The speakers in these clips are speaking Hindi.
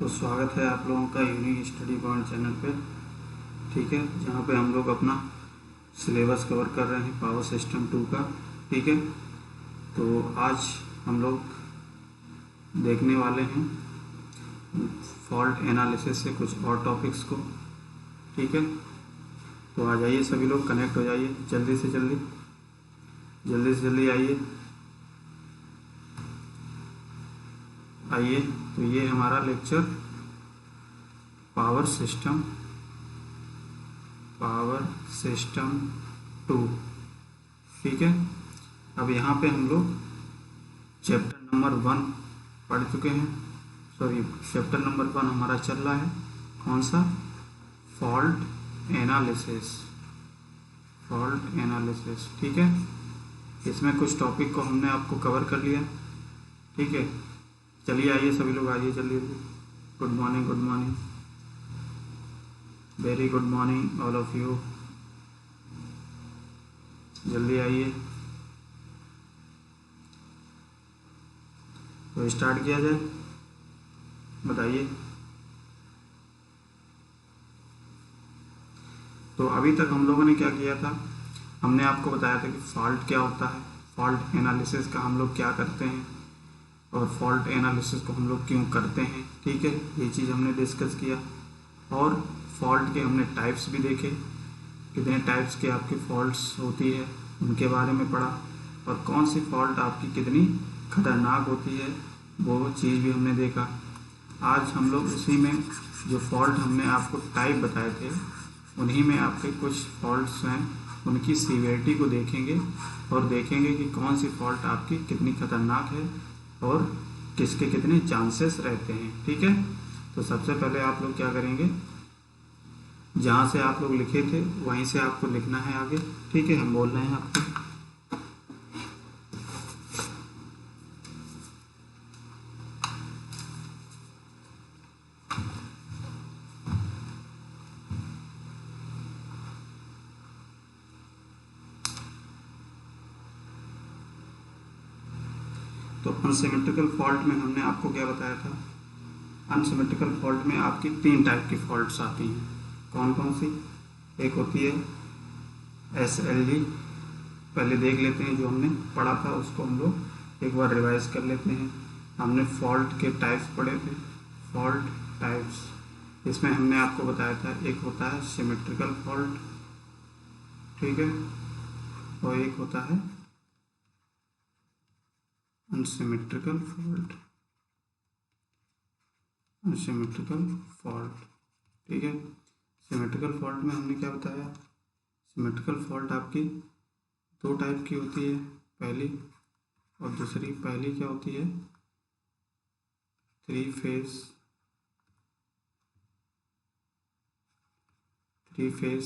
तो स्वागत है आप लोगों का यूनिक स्टडी पॉइंट चैनल पे। ठीक है, जहाँ पे हम लोग अपना सिलेबस कवर कर रहे हैं पावर सिस्टम 2 का। ठीक है, तो आज हम लोग देखने वाले हैं फॉल्ट एनालिसिस से कुछ और टॉपिक्स को। ठीक है, तो आ जाइए सभी लोग, कनेक्ट हो जाइए जल्दी से जल्दी, जल्दी से जल्दी आइए। आइए, तो ये हमारा लेक्चर पावर सिस्टम 2। ठीक है, अब यहाँ पे हम लोग चैप्टर नंबर 1 पढ़ चुके हैं। सॉरी, चैप्टर नंबर 1 हमारा चल रहा है। कौन सा? Fault analysis. फॉल्ट एनालिसिस, ठीक है। इसमें कुछ टॉपिक को हमने आपको कवर कर लिया। ठीक है, चलिए आइए सभी लोग, आइए जल्दी। Good morning, good morning, very good morning all of you. जल्दी आइए, तो स्टार्ट किया जाए, बताइए। तो अभी तक हम लोगों ने क्या किया था, हमने आपको बताया था कि फॉल्ट क्या होता है, फॉल्ट एनालिसिस का हम लोग क्या करते हैं, और फॉल्ट एनालिसिस को हम लोग क्यों करते हैं। ठीक है, ये चीज़ हमने डिस्कस किया। और फॉल्ट के हमने टाइप्स भी देखे, कितने टाइप्स के आपकी फॉल्ट्स होती है उनके बारे में पढ़ा, और कौन सी फॉल्ट आपकी कितनी खतरनाक होती है वो चीज़ भी हमने देखा। आज हम लोग उसी में जो फॉल्ट हमने आपको टाइप बताए थे उन्हीं में आपके कुछ फॉल्ट्स हैं, उनकी सीवियरिटी को देखेंगे और देखेंगे कि कौन सी फॉल्ट आपकी कितनी खतरनाक है और किसके कितने चांसेस रहते हैं। ठीक है, तो सबसे पहले आप लोग क्या करेंगे, जहाँ से आप लोग लिखे थे वहीं से आपको लिखना है आगे। ठीक है, हम बोल रहे हैं आपको। तो अनसिमेट्रिकल फॉल्ट में हमने आपको क्या बताया था, अनसिमेट्रिकल फॉल्ट में आपकी 3 टाइप की फॉल्ट्स आती हैं। कौन कौन सी? एक होती है SLG, पहले देख लेते हैं, जो हमने पढ़ा था उसको हम लोग एक बार रिवाइज कर लेते हैं। हमने फॉल्ट के टाइप्स पढ़े थे, फॉल्ट टाइप्स। इसमें हमने आपको बताया था एक होता है सिमेट्रिकल फॉल्ट, ठीक है, और एक होता है अनसिमेट्रिकल फॉल्ट। अनसिमेट्रिकल फॉल्ट, ठीक है। सिमेट्रिकल फॉल्ट में हमने क्या बताया, सिमेट्रिकल फॉल्ट आपकी 2 टाइप की होती है, पहली और दूसरी। पहली क्या होती है, 3 phase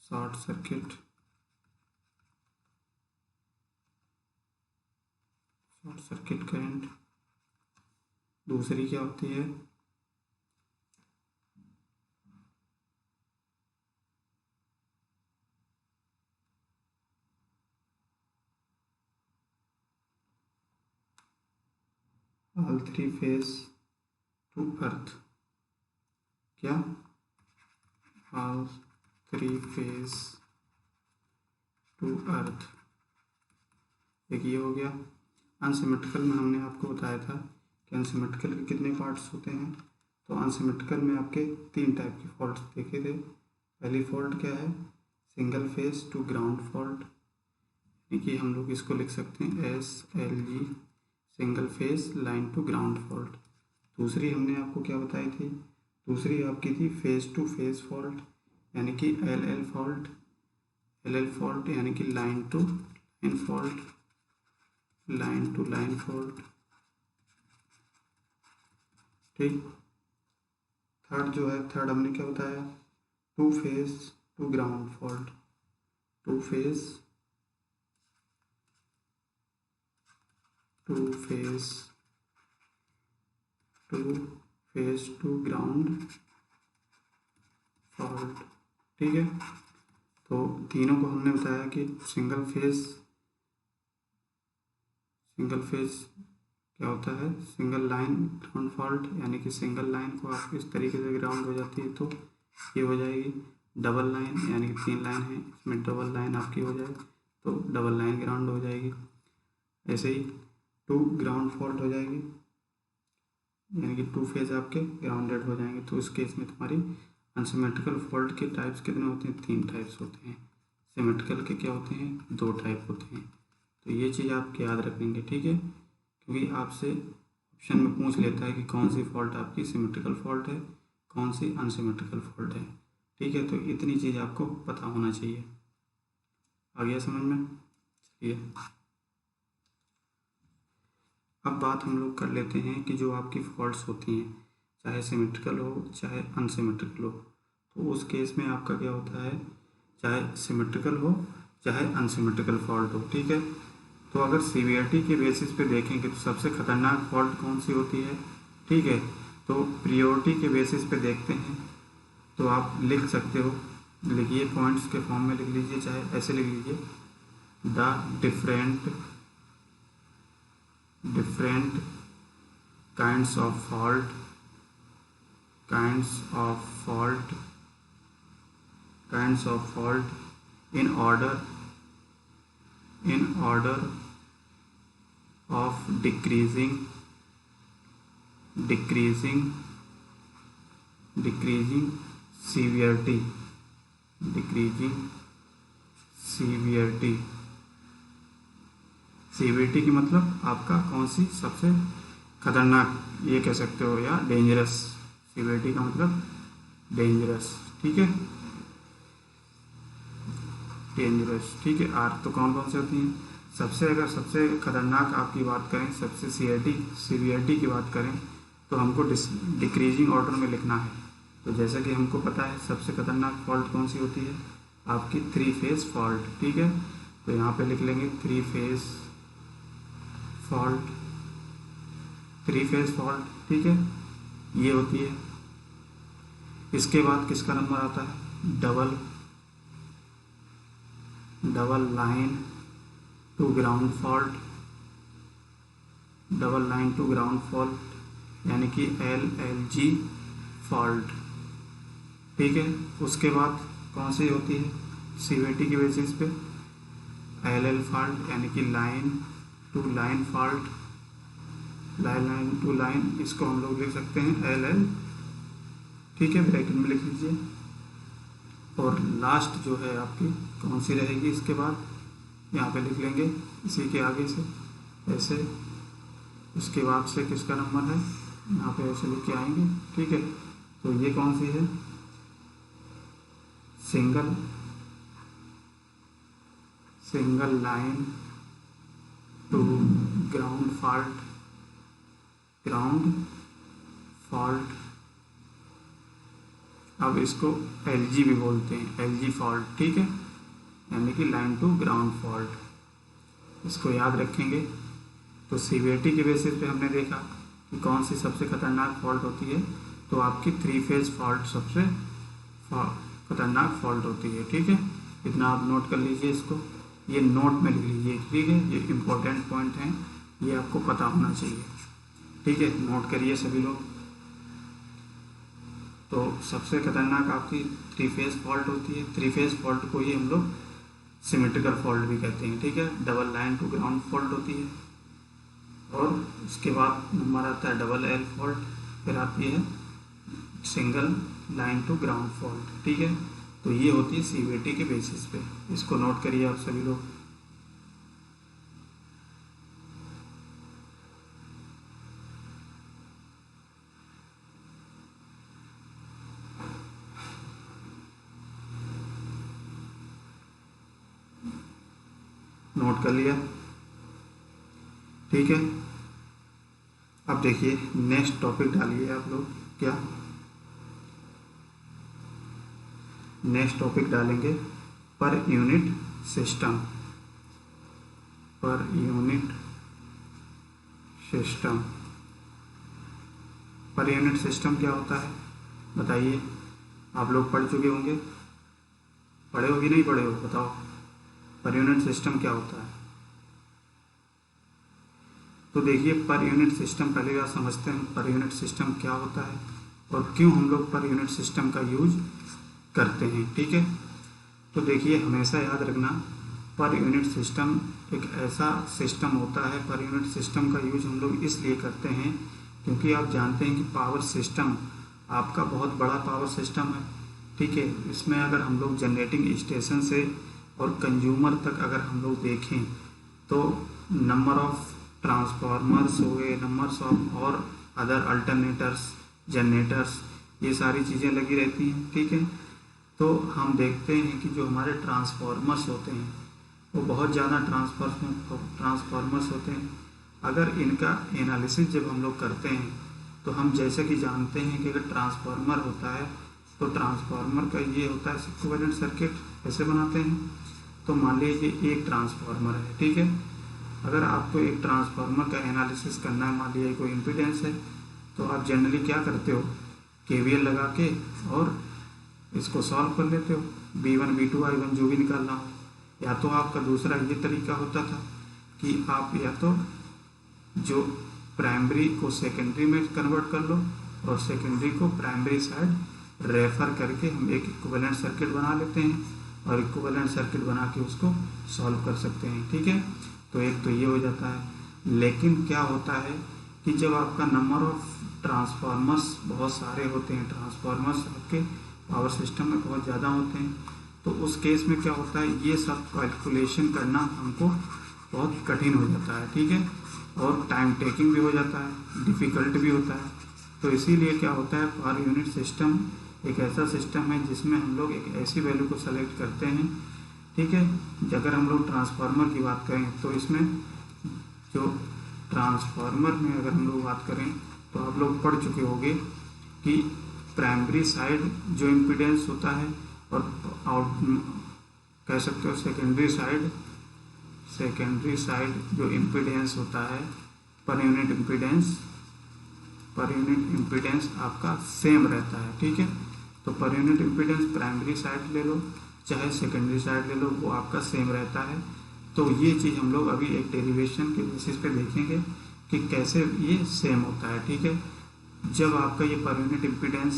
short circuit, short circuit current. दूसरी क्या होती है, ऑल 3 फेज टू अर्थ। क्या? ऑल 3 फेज टू अर्थ, एक ये हो गया। अनसिमेट्रिकल में हमने आपको बताया था कि अनसिमेट्रिकल के कितने पार्ट्स होते हैं। तो अनसिमेट्रिकल में आपके 3 टाइप की फॉल्ट देखे थे। पहली फॉल्ट क्या है, single phase to ground fault, यानी कि हम लोग इसको लिख सकते हैं SLG, single phase line to ground fault. दूसरी हमने आपको क्या बताई थी, दूसरी आपकी थी फेज टू फेज फॉल्ट, यानी कि LL फॉल्ट। LL फॉल्ट यानी कि line to line fault, line to line fault, ठीक। थर्ड जो है, थर्ड हमने क्या बताया, two phase to ground fault, two phase to phase to ground fault, ठीक है। तो तीनों को हमने बताया कि सिंगल फेज क्या होता है, सिंगल लाइन ग्राउंड फॉल्ट, यानी कि सिंगल लाइन को आप इस तरीके से ग्राउंड हो जाती है तो ये हो जाएगी। डबल लाइन यानी कि 3 लाइन है, इसमें डबल लाइन आपकी हो जाए तो डबल लाइन ग्राउंड हो जाएगी। ऐसे ही 2 ग्राउंड फॉल्ट हो जाएगी, यानी कि 2 फेज आपके ग्राउंडेड हो जाएंगे। तो इस केस में तुम्हारी अनसिमेट्रिकल फॉल्ट के टाइप्स कितने होते हैं, 3 टाइप्स होते हैं। सिमेट्रिकल के क्या होते हैं, 2 टाइप होते हैं। तो ये चीज़ आप याद रखेंगे, ठीक है, क्योंकि आपसे ऑप्शन में पूछ लेता है कि कौन सी फॉल्ट आपकी सिमेट्रिकल फॉल्ट है, कौन सी अनसिमेट्रिकल फॉल्ट है, ठीक है। तो इतनी चीज़ आपको पता होना चाहिए। आ गया समझ में? चलिए अब बात हम लोग कर लेते हैं कि जो आपकी फॉल्ट्स होती हैं, चाहे सिमेट्रिकल हो चाहे अनसिमेट्रिकल हो, तो उस केस में आपका क्या होता है, चाहे सिमेट्रिकल हो चाहे अनसिमेट्रिकल फॉल्ट हो, ठीक है। तो अगर सीवियरिटी के बेसिस पे देखेंगे तो सबसे खतरनाक फॉल्ट कौन सी होती है, ठीक है। तो प्रियोरिटी के बेसिस पे देखते हैं तो आप लिख सकते हो, लिखिए पॉइंट्स के फॉर्म में लिख लीजिए, चाहे ऐसे लिख लीजिए, the different kinds of fault in order of decreasing severity, severity की मतलब आपका कौन सी सबसे खतरनाक, ये कह सकते हो, या डेंजरस। सीवियरिटी का मतलब डेंजरस, ठीक है, डेंजरस, ठीक है। आर तो कौन कौन से होती हैं, अगर सबसे खतरनाक आपकी बात करें, सबसे सीवियरिटी की बात करें तो हमको डिक्रीजिंग ऑर्डर में लिखना है। तो जैसा कि हमको पता है सबसे खतरनाक फॉल्ट कौन सी होती है, आपकी 3 फेज फॉल्ट, ठीक है। तो यहाँ पे लिख लेंगे 3 फेज फॉल्ट, ठीक है, ये होती है। इसके बाद किसका नंबर आता है, double line to ground fault, यानी कि LLG फॉल्ट, ठीक है। उसके बाद कौन सी होती है सीवियरिटी के बेसिस पे, LL फॉल्ट, यानी कि line to line fault, line to line, इसको हम लोग लिख सकते हैं LL, ठीक है, ब्रैकेट में लिख लीजिए। और लास्ट जो है आपकी कौन सी रहेगी, इसके बाद यहाँ पे लिख लेंगे इसी के आगे से ऐसे, इसके बाद से किसका नंबर है, यहाँ पे ऐसे लिख के आएंगे, ठीक है। तो ये कौन सी है, single line to ground fault, अब इसको LG भी बोलते हैं, LG फॉल्ट, ठीक है, यानी कि लाइन टू ग्राउंड फॉल्ट। इसको याद रखेंगे। तो सीवियरिटी के बेसिस पे हमने देखा कि कौन सी सबसे खतरनाक फॉल्ट होती है, तो आपकी 3 फेज फॉल्ट सबसे खतरनाक फॉल्ट होती है, ठीक है। इतना आप नोट कर लीजिए, इसको ये नोट में लिख लीजिए, ठीक है, ये इम्पोर्टेंट पॉइंट हैं, ये आपको पता होना चाहिए, ठीक है। नोट करिए सभी लोग। तो सबसे खतरनाक आपकी 3 फेज फॉल्ट होती है। 3 फेज फॉल्ट को ही हम लोग सिमेट्रिकल फॉल्ट भी कहते हैं, ठीक है। Double line to ground fault होती है, और उसके बाद नंबर आता है डबल L फॉल्ट, फिर आती है single line to ground fault, ठीक है। तो ये होती है सीवियरिटी के बेसिस पे, इसको नोट करिए आप सभी लोग। नोट कर लिया, ठीक है। अब देखिए नेक्स्ट टॉपिक डालिए आप लोग, क्या नेक्स्ट टॉपिक डालेंगे, per unit system. Per unit system क्या होता है बताइए, आप लोग पढ़ चुके होंगे, पढ़े हो कि नहीं पढ़े हो, बताओ पर यूनिट सिस्टम क्या होता है। तो देखिए पर यूनिट सिस्टम पहले बात समझते हैं पर यूनिट सिस्टम क्या होता है और क्यों हम लोग पर यूनिट सिस्टम का यूज करते हैं। ठीक है, तो देखिए हमेशा याद रखना पर यूनिट सिस्टम एक ऐसा सिस्टम होता है, पर यूनिट सिस्टम का यूज हम लोग इसलिए करते हैं क्योंकि आप जानते हैं कि पावर सिस्टम आपका बहुत बड़ा पावर सिस्टम है। ठीक है, इसमें अगर हम लोग जनरेटिंग स्टेशन से और कंज्यूमर तक अगर हम लोग देखें तो नंबर ऑफ ट्रांसफार्मर्स हो गए, नंबर्स ऑफ और अदर अल्टरनेटर्स, जनरेटर्स, ये सारी चीज़ें लगी रहती हैं। ठीक है, तो हम देखते हैं कि जो हमारे ट्रांसफार्मर्स होते हैं वो बहुत ज़्यादा ट्रांसफार्मर्स होते हैं। अगर इनका एनालिसिस जब हम लोग करते हैं तो हम जैसे कि जानते हैं कि अगर ट्रांसफार्मर होता है तो ट्रांसफार्मर का ये होता है इक्विवेलेंट सर्किट कैसे बनाते हैं। तो मान लीजिए एक ट्रांसफार्मर है। ठीक है, अगर आपको एक ट्रांसफार्मर का एनालिसिस करना है, मान लीजिए कोई इम्पीडेंस है, तो आप जनरली क्या करते हो, केवीएल लगा के और इसको सॉल्व कर लेते हो, V1 V2 I1 जो भी निकालना हो। या तो आपका दूसरा ये तरीका होता था कि आप या तो जो प्राइमरी को सेकेंडरी में कन्वर्ट कर लो और सेकेंडरी को प्राइमरी साइड रेफर करके हम एक इक्विवेलेंट सर्किट बना लेते हैं और इक्विवेलेंट सर्किट बना के उसको सॉल्व कर सकते हैं। ठीक है, तो एक तो ये हो जाता है। लेकिन क्या होता है कि जब आपका नंबर ऑफ ट्रांसफार्मर्स बहुत सारे होते हैं, ट्रांसफार्मर्स आपके पावर सिस्टम में बहुत ज़्यादा होते हैं, तो उस केस में क्या होता है, ये सब कैलकुलेशन करना हमको बहुत कठिन हो जाता है। ठीक है, और टाइम टेकिंग भी हो जाता है, डिफ़िकल्ट भी होता है। तो इसीलिए क्या होता है, पर यूनिट सिस्टम एक ऐसा सिस्टम है जिसमें हम लोग एक ऐसी वैल्यू को सेलेक्ट करते हैं। ठीक है, अगर हम लोग ट्रांसफार्मर की बात करें तो इसमें जो ट्रांसफार्मर में अगर हम लोग बात करें तो आप लोग पढ़ चुके होंगे कि प्राइमरी साइड जो इम्पीडेंस होता है और आउट कह सकते हो सेकेंडरी साइड जो इम्पीडेंस होता है, पर यूनिट इम्पीडेंस आपका सेम रहता है। ठीक है, तो per unit impedance primary side ले लो चाहे सेकेंडरी साइड ले लो, वो आपका सेम रहता है। तो ये चीज़ हम लोग अभी एक डेरिवेशन के बेसिस पे देखेंगे कि कैसे ये सेम होता है। ठीक है, जब आपका ये पर यूनिट इम्पीडेंस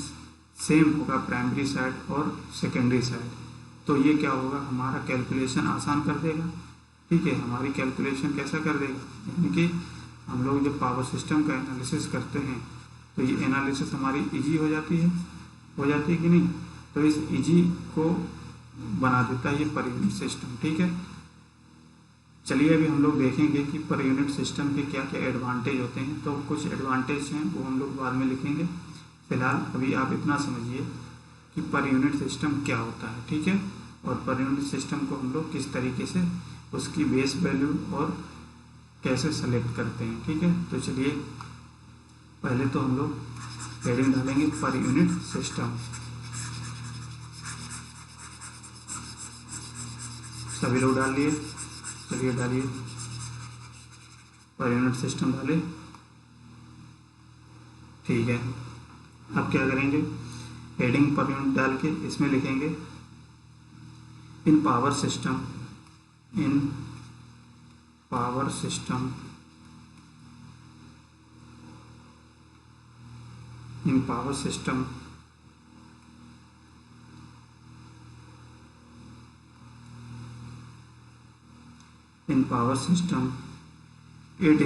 सेम होगा प्राइमरी साइड और सेकेंडरी साइड, तो ये क्या होगा, हमारा कैलकुलेशन आसान कर देगा। ठीक है, हमारी कैलकुलेशन कैसा कर देगा, यानी कि हम लोग जब पावर सिस्टम का एनालिसिस करते हैं तो ये एनालिसिस हमारी इजी हो जाती है कि नहीं। तो इस इजी को बना देता है ये पर यूनिट सिस्टम। ठीक है, चलिए अभी हम लोग देखेंगे कि पर यूनिट सिस्टम के क्या क्या एडवांटेज होते हैं। तो कुछ एडवांटेज हैं वो हम लोग बाद में लिखेंगे, फिलहाल अभी आप इतना समझिए कि पर यूनिट सिस्टम क्या होता है। ठीक है, और पर यूनिट सिस्टम को हम लोग किस तरीके से उसकी बेस वैल्यू और कैसे सेलेक्ट करते हैं। ठीक है, तो चलिए पहले तो हम लोग हेडिंग डालेंगे पर यूनिट सिस्टम। सभी लोग डाल लिए, चलिए डालिए पर यूनिट सिस्टम डाले। ठीक है, अब क्या करेंगे, हेडिंग पर यूनिट डाल के इसमें लिखेंगे in power system it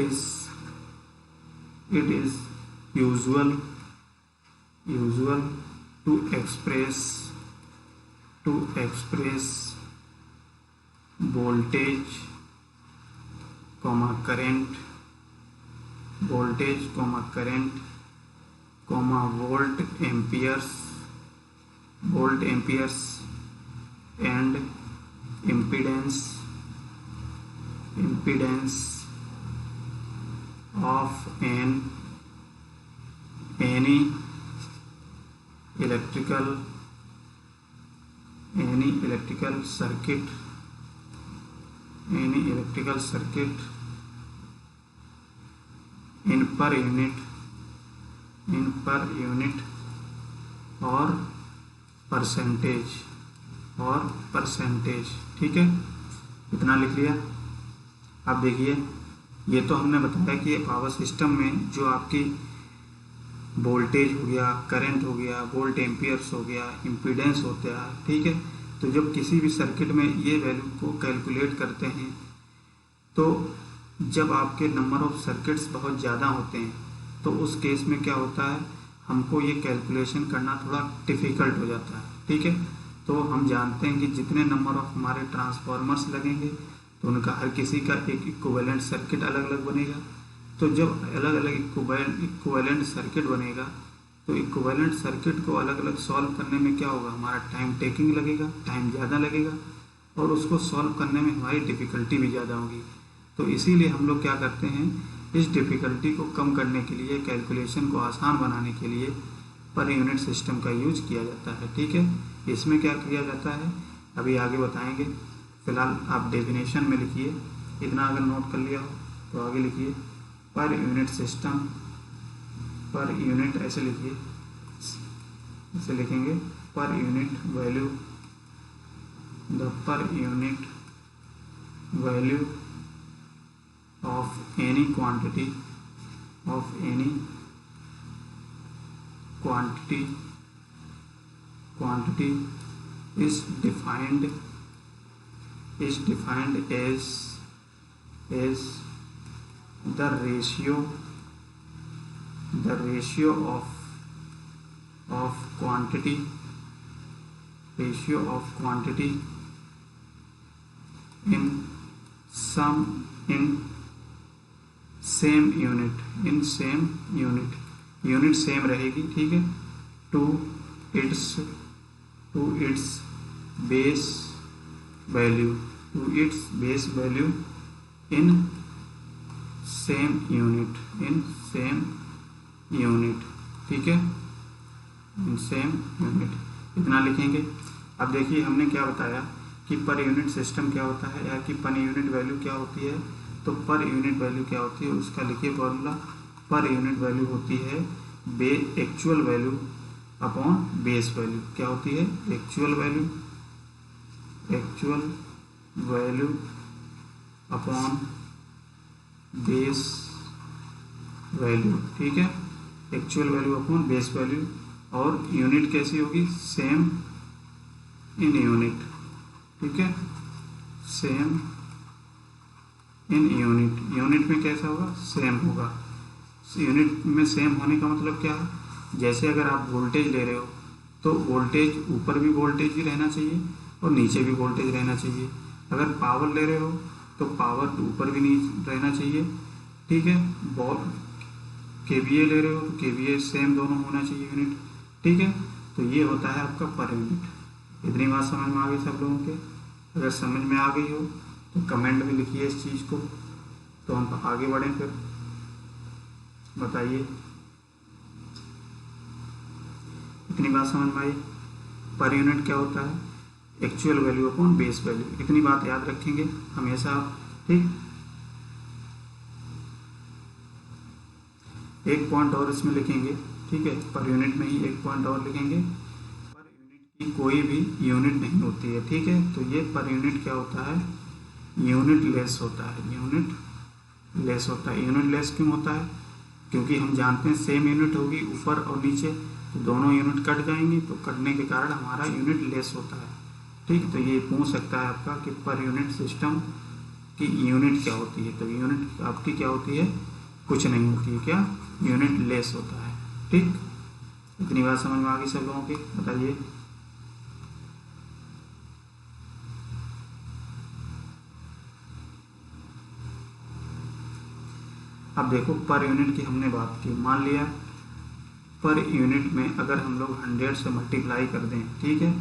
is usual to express voltage, current, volt amperes and impedance of any electrical circuit in per unit और परसेंटेज। ठीक है, इतना लिख लिया। अब देखिए ये तो हमने बताया कि पावर सिस्टम में जो आपकी वोल्टेज हो गया, करंट हो गया, वोल्ट एम्पियर्स हो गया, इम्पीडेंस होता है, ठीक है। तो जब किसी भी सर्किट में ये वैल्यू को कैलकुलेट करते हैं तो जब आपके नंबर ऑफ सर्किट्स बहुत ज़्यादा होते हैं तो उस केस में क्या होता है, हमको ये कैलकुलेशन करना थोड़ा डिफ़िकल्ट हो जाता है, ठीक है। तो हम जानते हैं कि जितने नंबर ऑफ हमारे ट्रांसफार्मर्स लगेंगे तो उनका हर किसी का एक इक्विवेलेंट सर्किट अलग अलग बनेगा। तो जब अलग अलग इक्विवेलेंट सर्किट बनेगा तो इक्विवेलेंट सर्किट को अलग अलग सॉल्व करने में क्या होगा, हमारा टाइम टेकिंग लगेगा, टाइम ज़्यादा लगेगा और उसको सॉल्व करने में हमारी डिफ़िकल्टी भी ज़्यादा होगी। तो इसीलिए हम लोग क्या करते हैं, इस डिफ़िकल्टी को कम करने के लिए, कैलकुलेशन को आसान बनाने के लिए पर यूनिट सिस्टम का यूज किया जाता है, ठीक है। इसमें क्या किया जाता है अभी आगे बताएंगे। फिलहाल आप डेफिनेशन में लिखिए, इतना अगर नोट कर लिया हो तो आगे लिखिए per unit system, per unit ऐसे लिखिए, ऐसे लिखेंगे per unit value, the per unit value of any quantity is defined as the ratio of quantity in same unit same रहेगी, ठीक है, to its base value in same unit, ठीक है, इन सेम यूनिट, इतना लिखेंगे। अब देखिए हमने क्या बताया कि पर यूनिट सिस्टम क्या होता है या कि पर यूनिट वैल्यू क्या होती है। तो पर यूनिट वैल्यू क्या होती है उसका लिखिए फॉर्मूला। पर यूनिट वैल्यू होती है actual value upon base value. क्या होती है, actual value upon base value, ठीक है, actual value upon base value. और यूनिट कैसी होगी, सेम इन यूनिट, ठीक है, सेम इन यूनिट में कैसा होगा, सेम होगा। यूनिट में सेम होने का मतलब क्या है, जैसे अगर आप वोल्टेज ले रहे हो तो वोल्टेज ऊपर भी वोल्टेज ही रहना चाहिए और नीचे भी वोल्टेज रहना चाहिए। अगर पावर ले रहे हो तो पावर ऊपर भी नीचे रहना चाहिए, ठीक है। KVA ले रहे हो तो KVA सेम दोनों होना चाहिए यूनिट, ठीक है। तो ये होता है आपका पर यूनिट। इतनी बात समझ में आ गई सब लोगों के? अगर समझ में आ गई हो तो कमेंट में लिखिए इस चीज़ को, तो हम आगे बढ़ें। फिर बताइए, इतनी बात समझ में आई? पर यूनिट क्या होता है, actual value upon base value. इतनी बात याद रखेंगे हमेशा, ठीक। एक पॉइंट और इसमें लिखेंगे, ठीक है, पर यूनिट में ही एक पॉइंट और लिखेंगे। पर यूनिट की कोई भी यूनिट नहीं होती है, ठीक है। तो ये पर यूनिट क्या होता है, यूनिट लेस होता है। यूनिट लेस क्यों होता है, क्योंकि हम जानते हैं सेम यूनिट होगी ऊपर और नीचे, तो दोनों यूनिट कट जाएंगे, तो कटने के कारण हमारा यूनिट लेस होता है, ठीक। तो ये पूछ सकता है आपका कि पर यूनिट सिस्टम की यूनिट क्या होती है। तो यूनिट आपकी क्या होती है, कुछ नहीं होती है, क्या, यूनिट लेस होता है, ठीक। इतनी बात समझ में आ गई सब लोगों की? बताइए। अब देखो पर यूनिट की हमने बात की, मान लिया पर यूनिट में अगर हम लोग 100 से मल्टीप्लाई कर दें, ठीक है,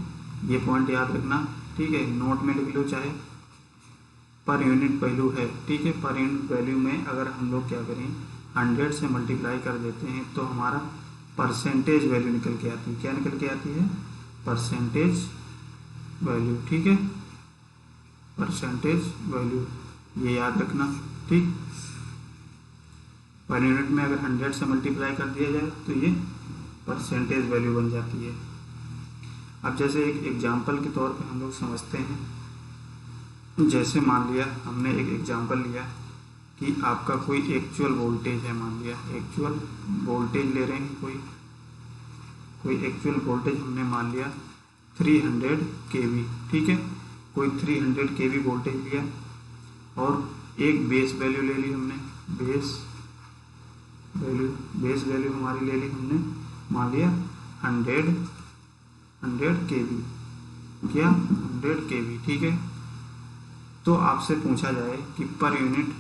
ये पॉइंट याद रखना, ठीक है, नोट में लिख लो चाहे। पर यूनिट वैल्यू है, ठीक है, पर यूनिट वैल्यू में अगर हम लोग क्या करें 100 से मल्टीप्लाई कर देते हैं तो हमारा परसेंटेज वैल्यू निकल के आती है। क्या निकल के आती है, परसेंटेज वैल्यू, ठीक है, परसेंटेज वैल्यू, ये याद रखना, ठीक। पर यूनिट में अगर 100 से मल्टीप्लाई कर दिया जाए तो ये परसेंटेज वैल्यू बन जाती है। अब जैसे एक एग्जांपल के तौर पे हम लोग समझते हैं, जैसे मान लिया हमने एक एग्जांपल लिया कि आपका कोई एक्चुअल वोल्टेज है, मान लिया एक्चुअल वोल्टेज ले रहे हैं, कोई एक्चुअल वोल्टेज हमने मान लिया 300 केवी, ठीक है, कोई 300 केवी वोल्टेज लिया और एक बेस वैल्यू ले ली हमने, बेस वैल्यू हमारी ले ली हमने, मान लिया 100 केवी, क्या 100 केवी, ठीक है। तो आपसे पूछा जाए कि पर यूनिट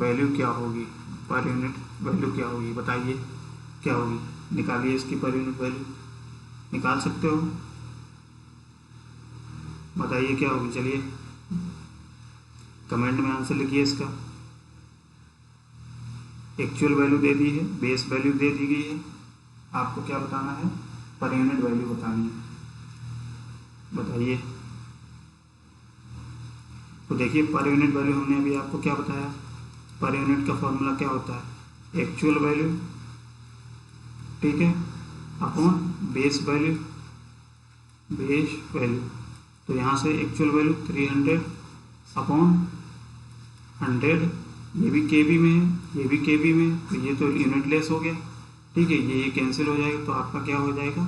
वैल्यू क्या होगी, पर यूनिट वैल्यू क्या होगी, बताइए क्या होगी, निकालिए इसकी पर यूनिट वैल्यू, निकाल सकते हो, बताइए क्या होगी, चलिए कमेंट में आंसर लिखिए इसका। एक्चुअल वैल्यू दे दी है, बेस वैल्यू दे दी गई है, आपको क्या बताना है, पर यूनिट वैल्यू बतानी है, बताइए। तो देखिए पर यूनिट वैल्यू हमने अभी आपको क्या बताया, पर यूनिट का फॉर्मूला क्या होता है, एक्चुअल वैल्यू, ठीक है, अपॉन बेस वैल्यू, तो यहाँ से एक्चुअल वैल्यू 300 अपॉन 100, ये भी केवी में है, ये भी केवी में है, तो ये तो यूनिट लेस हो गया, ठीक है, ये कैंसिल हो जाएगा, तो आपका क्या हो जाएगा,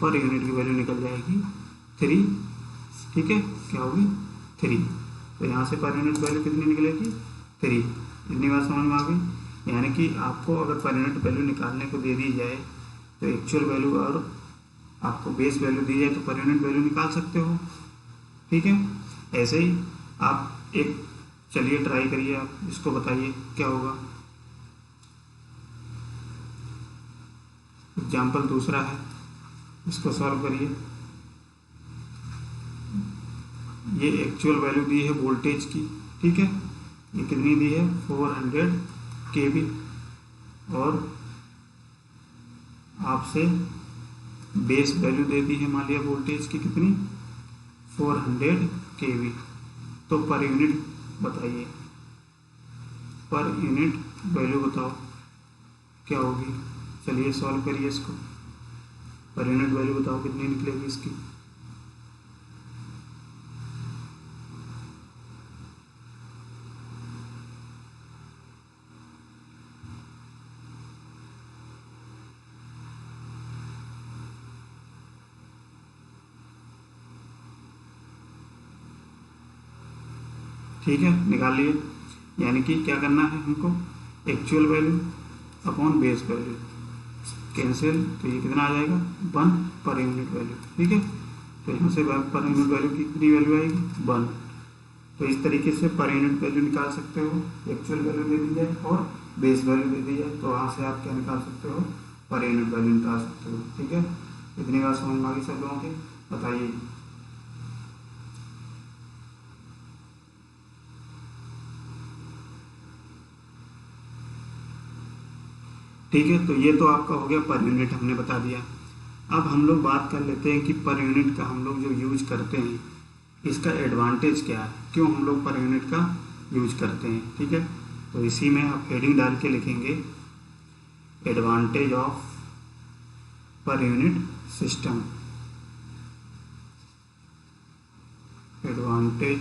पर यूनिट की वैल्यू निकल जाएगी 3, ठीक है, क्या होगी 3, तो यहाँ से पर यूनिट वैल्यू कितनी निकलेगी 3, इतनी बात समझ में आ गई। यानी कि आपको अगर पर यूनिट वैल्यू निकालने को दे दी जाए तो एक्चुअल वैल्यू और आपको बेस वैल्यू दी जाए तो पर यूनिट वैल्यू निकाल सकते हो, ठीक है। ऐसे ही आप एक, चलिए ट्राई करिए, आप इसको बताइए क्या होगा। एग्जाम्पल दूसरा है, इसको सॉल्व करिए। ये एक्चुअल वैल्यू दी है वोल्टेज की, ठीक है, ये कितनी दी है 400 केवी, और आपसे बेस वैल्यू दे दी है मान लिया वोल्टेज की कितनी 400 केवी, तो पर यूनिट बताइए, पर यूनिट वैल्यू बताओ क्या होगी, चलिए सॉल्व करिए इसको, पर यूनिट वैल्यू बताओ कितनी निकलेगी इसकी। ठीक है, निकाल लिए, यानी कि क्या करना है हमको, actual value upon base value cancel, तो ये कितना आ जाएगा 1 पर यूनिट वैल्यू, ठीक है, तो यहाँ से पर यूनिट वैल्यू की कितनी वैल्यू आएगी 1, तो इस तरीके से पर यूनिट वैल्यू निकाल सकते हो, एक्चुअल वैल्यू दे दी जाए और बेस वैल्यू दे दी जाए, तो वहाँ से आप क्या निकाल सकते हो, पर यूनिट वैल्यू निकाल सकते हो, ठीक है। इतनी बात समझ में आ गई सब लोगों की, बताइए। ठीक है, तो ये तो आपका हो गया पर यूनिट हमने बता दिया। अब हम लोग बात कर लेते हैं कि पर यूनिट का हम लोग जो यूज करते हैं इसका एडवांटेज क्या है, क्यों हम लोग पर यूनिट का यूज करते हैं, ठीक है। तो इसी में आप हेडिंग डाल के लिखेंगे advantage of per unit system, advantage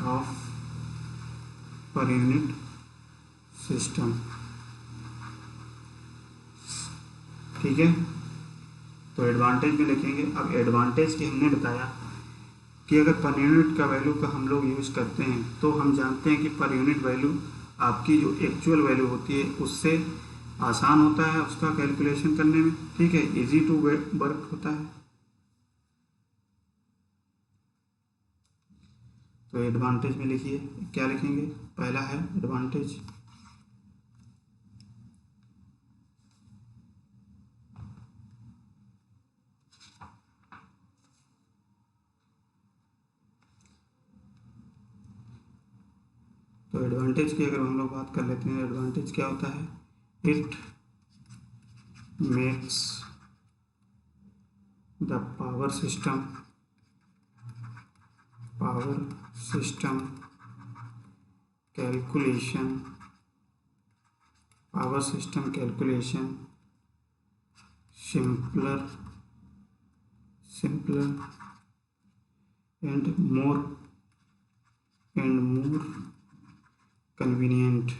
of per unit system, ठीक है। तो एडवांटेज में लिखेंगे, अब एडवांटेज की हमने बताया कि अगर पर यूनिट का वैल्यू का हम लोग यूज़ करते हैं तो हम जानते हैं कि पर यूनिट वैल्यू आपकी जो एक्चुअल वैल्यू होती है उससे आसान होता है उसका कैलकुलेशन करने में, ठीक है, इजी टू वर्क होता है। तो एडवांटेज में लिखिए, क्या लिखेंगे, पहला है एडवांटेज, तो एडवांटेज की अगर हम लोग बात कर लेते हैं, एडवांटेज क्या होता है, it makes the power system calculation simpler and more convenient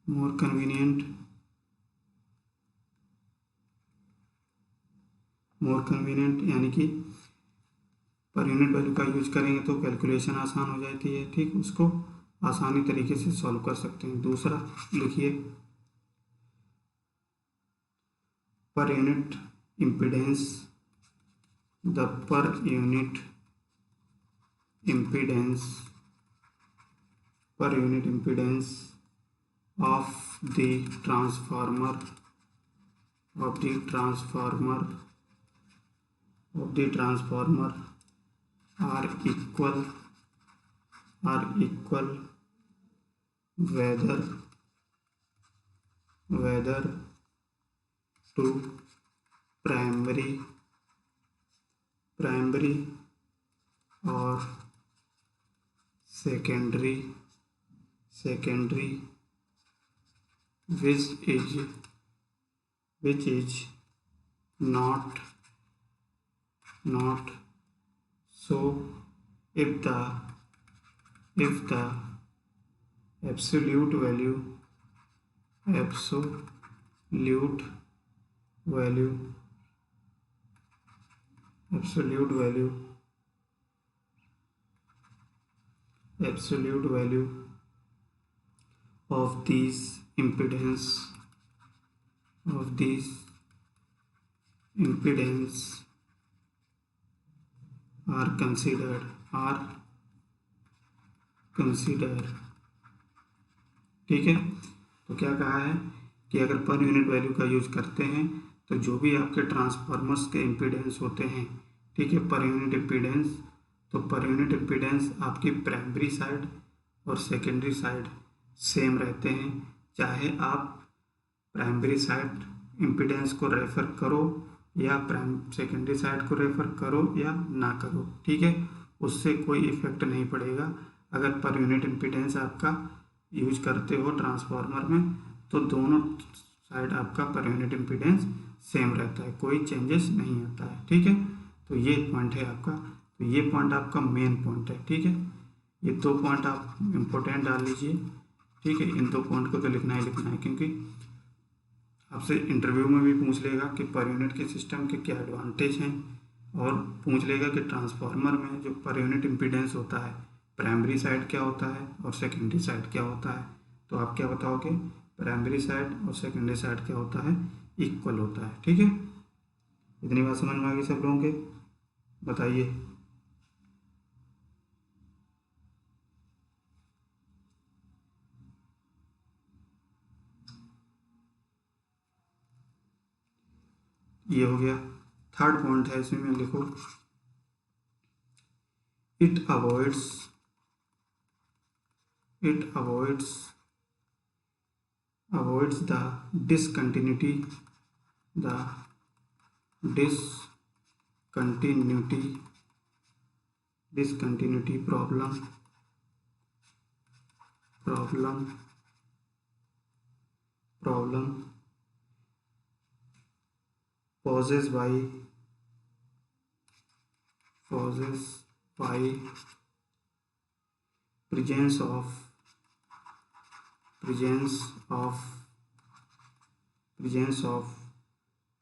more convenient यानी कि पर यूनिट वैल्यू का यूज करेंगे तो कैलकुलेशन आसान हो जाती है, ठीक, उसको आसानी तरीके से सॉल्व कर सकते हैं। दूसरा लिखिए per unit impedance, the per unit impedance of the transformer are equal whether to primary or secondary, which is not so if the absolute value of these impedance are considered, ठीक है। तो क्या कहा है कि अगर पर यूनिट वैल्यू का यूज करते हैं तो जो भी आपके ट्रांसफार्मर्स के इम्पीडेंस होते हैं, ठीक है, पर यूनिट इम्पीडेंस, तो पर यूनिट इम्पीडेंस आपकी प्राइमरी साइड और सेकेंडरी साइड सेम रहते हैं, चाहे आप प्राइमरी साइड इम्पीडेंस को रेफर करो या सेकेंडरी साइड को रेफर करो या ना करो, ठीक है, उससे कोई इफेक्ट नहीं पड़ेगा। अगर पर यूनिट इम्पीडेंस आपका यूज करते हो ट्रांसफार्मर में तो दोनों साइड आपका पर यूनिट इम्पीडेंस सेम रहता है, कोई चेंजेस नहीं आता है, ठीक है। तो ये पॉइंट है आपका, तो ये पॉइंट आपका मेन पॉइंट है, ठीक है। ये दो पॉइंट आप इम्पोर्टेंट डाल लीजिए, ठीक है। इन दो पॉइंट को तो लिखना ही लिखना है, क्योंकि आपसे इंटरव्यू में भी पूछ लेगा कि पर यूनिट के सिस्टम के क्या एडवांटेज हैं, और पूछ लेगा कि ट्रांसफार्मर में जो पर यूनिट इम्पीडेंस होता है प्राइमरी साइड क्या होता है और सेकेंडरी साइड क्या होता है। तो आप क्या बताओगे, प्राइमरी साइड और सेकेंडरी साइड क्या होता है, इक्वल होता है, ठीक है। इतनी बात समझ में आ गई सब लोगों के, बताइए। ये हो गया। थर्ड पॉइंट है इसमें लिखो, it avoids the discontinuity problem poses by presence of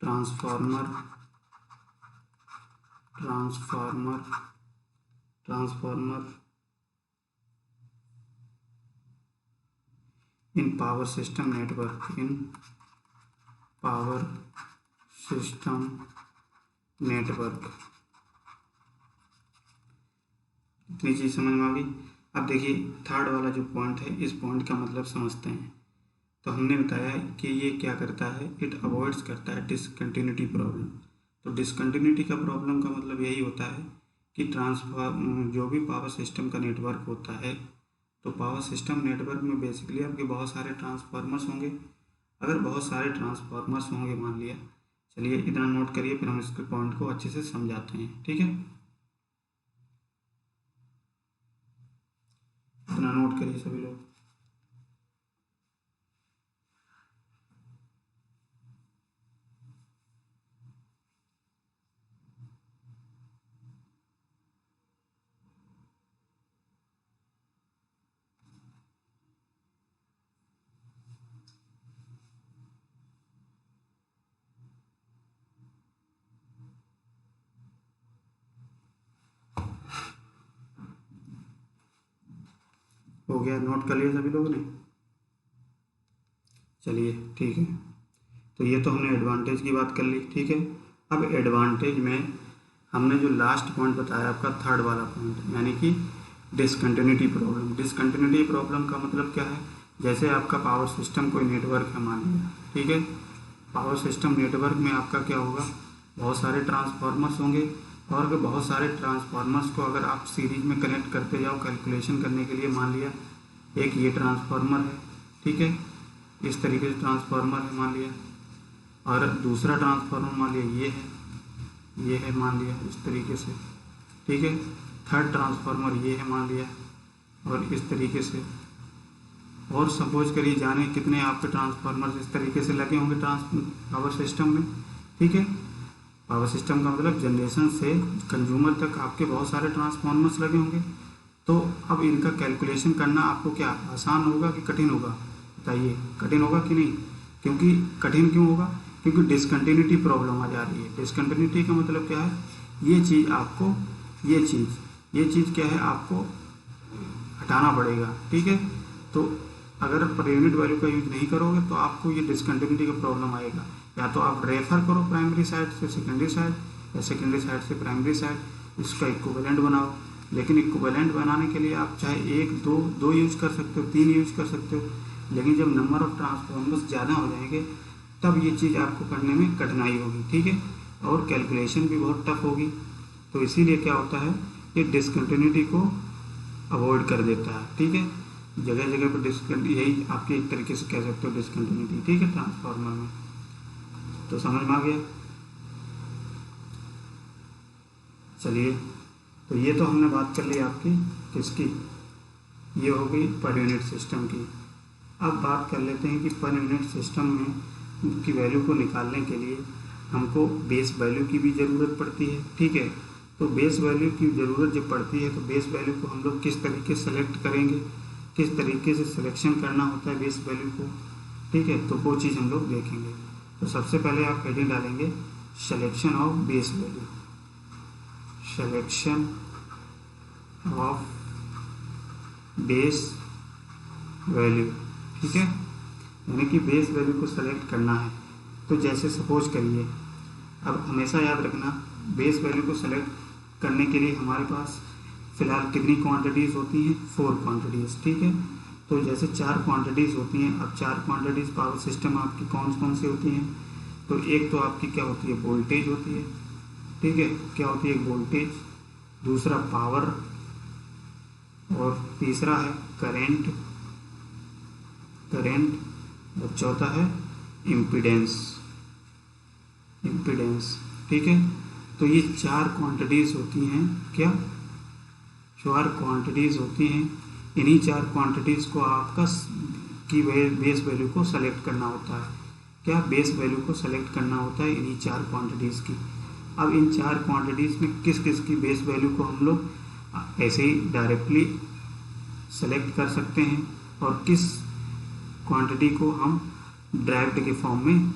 transformer in power system network, इतनी चीज़ समझ में आ गई। अब देखिए थर्ड वाला जो पॉइंट है, इस पॉइंट का मतलब समझते हैं। तो हमने बताया कि ये क्या करता है, इट अवॉइड्स करता है डिसकंटिन्यूटी प्रॉब्लम। तो डिसकंटिन्यूटी का प्रॉब्लम का मतलब यही होता है कि जो भी पावर सिस्टम का नेटवर्क होता है, तो पावर सिस्टम नेटवर्क में बेसिकली आपके बहुत सारे ट्रांसफार्मर्स होंगे। अगर बहुत सारे ट्रांसफार्मर्स होंगे, मान लिया, चलिए इतना नोट करिए, फिर हम इसके पॉइंट को अच्छे से समझाते हैं, ठीक है। इतना नोट करिए सभी लोग। हो गया, नोट कर लिया सभी लोगों ने? चलिए ठीक है, तो ये तो हमने एडवांटेज की बात कर ली, ठीक है। अब एडवांटेज में हमने जो लास्ट पॉइंट बताया आपका थर्ड वाला पॉइंट, यानी कि डिसकंटिन्यूटी प्रॉब्लम। डिसकंटिन्यूटी प्रॉब्लम का मतलब क्या है? जैसे आपका पावर सिस्टम कोई नेटवर्क है मान लिया, ठीक है। पावर सिस्टम नेटवर्क में आपका क्या होगा, बहुत सारे ट्रांसफार्मर्स होंगे, और अगर बहुत सारे ट्रांसफार्मर्स को अगर आप सीरीज में कनेक्ट करते जाओ कैलकुलेशन करने के लिए, मान लिया एक ये ट्रांसफार्मर है, ठीक है, इस तरीके से ट्रांसफार्मर है मान लिया, और दूसरा ट्रांसफार्मर मान लिया ये है मान लिया इस तरीके से, ठीक है। थर्ड ट्रांसफार्मर ये है मान लिया, और इस तरीके से, और सपोज करिए जाने कितने आपके ट्रांसफार्मर इस तरीके से लगे होंगे पावर सिस्टम में, ठीक है। पावर सिस्टम का मतलब जनरेशन से कंज्यूमर तक आपके बहुत सारे ट्रांसफार्मर्स लगे होंगे। तो अब इनका कैलकुलेशन करना आपको क्या आसान होगा कि कठिन होगा? बताइए, कठिन होगा कि नहीं? क्योंकि कठिन क्यों होगा? क्योंकि डिसकंटिन्यूटी प्रॉब्लम आ जा रही है। डिसकंटिन्यूटी का मतलब क्या है? ये चीज़ आपको ये चीज़ क्या है, आपको हटाना पड़ेगा, ठीक है। तो अगर पर यूनिट वैल्यू का यूज नहीं करोगे तो आपको ये डिसकंटिन्यूटी का प्रॉब्लम आएगा। या तो आप रेफर करो प्राइमरी साइड से सेकेंडरी साइड, या सेकेंडरी साइड से प्राइमरी साइड, इसका इक्विवेलेंट बनाओ। लेकिन इक्विवेलेंट बनाने के लिए आप चाहे एक दो यूज कर सकते हो, 3 यूज कर सकते हो, लेकिन जब नंबर ऑफ ट्रांसफॉर्मर्स ज़्यादा हो जाएंगे तब ये चीज़ आपको करने में कठिनाई होगी, ठीक है, और कैलकुलेशन भी बहुत टफ होगी। तो इसीलिए क्या होता है, ये डिसकंटिन्यूटी को अवॉइड कर देता है, ठीक है। जगह जगह पर यही आपके एक तरीके से कह सकते हो डिसकंटिन्यूटी, ठीक है, ट्रांसफार्मर में। तो समझ में आ गया? चलिए, तो ये तो हमने बात कर ली आपकी किसकी, ये हो गई पर यूनिट सिस्टम की। अब बात कर लेते हैं कि पर यूनिट सिस्टम में की वैल्यू को निकालने के लिए हमको बेस वैल्यू की भी ज़रूरत पड़ती है, ठीक है। तो बेस वैल्यू की ज़रूरत जब पड़ती है तो बेस वैल्यू को हम लोग किस तरीके से सेलेक्ट करेंगे, किस तरीके से सिलेक्शन करना होता है बेस वैल्यू को, ठीक है, तो वो चीज़ हम लोग देखेंगे। तो सबसे पहले आप हेडिंग डालेंगे selection of base value, selection of base value, ठीक है, यानी कि बेस वैल्यू को सेलेक्ट करना है। तो जैसे सपोज करिए, अब हमेशा याद रखना बेस वैल्यू को सेलेक्ट करने के लिए हमारे पास फिलहाल कितनी क्वांटिटीज़ होती हैं, 4 क्वांटिटीज़, ठीक है। तो जैसे 4 क्वांटिटीज़ होती हैं, अब 4 क्वांटिटीज़ पावर सिस्टम आपकी कौन कौन सी होती हैं? तो एक तो आपकी क्या होती है, वोल्टेज होती है, ठीक है, क्या होती है, वोल्टेज, दूसरा पावर, और तीसरा है करंट, और चौथा है इम्पीडेंस, ठीक है। तो ये 4 क्वांटिटीज़ होती हैं, क्या 4 क्वांटिटीज़ होती हैं। इन्हीं 4 क्वांटिटीज़ को आपका की बेस वैल्यू को सेलेक्ट करना होता है। क्या बेस वैल्यू को सेलेक्ट करना होता है इन्हीं 4 क्वांटिटीज़ की। अब इन 4 क्वांटिटीज़ में किस किस की बेस वैल्यू को हम लोग ऐसे ही डायरेक्टली सेलेक्ट कर सकते हैं, और किस क्वांटिटी को हम ड्राइव्ड के फॉर्म में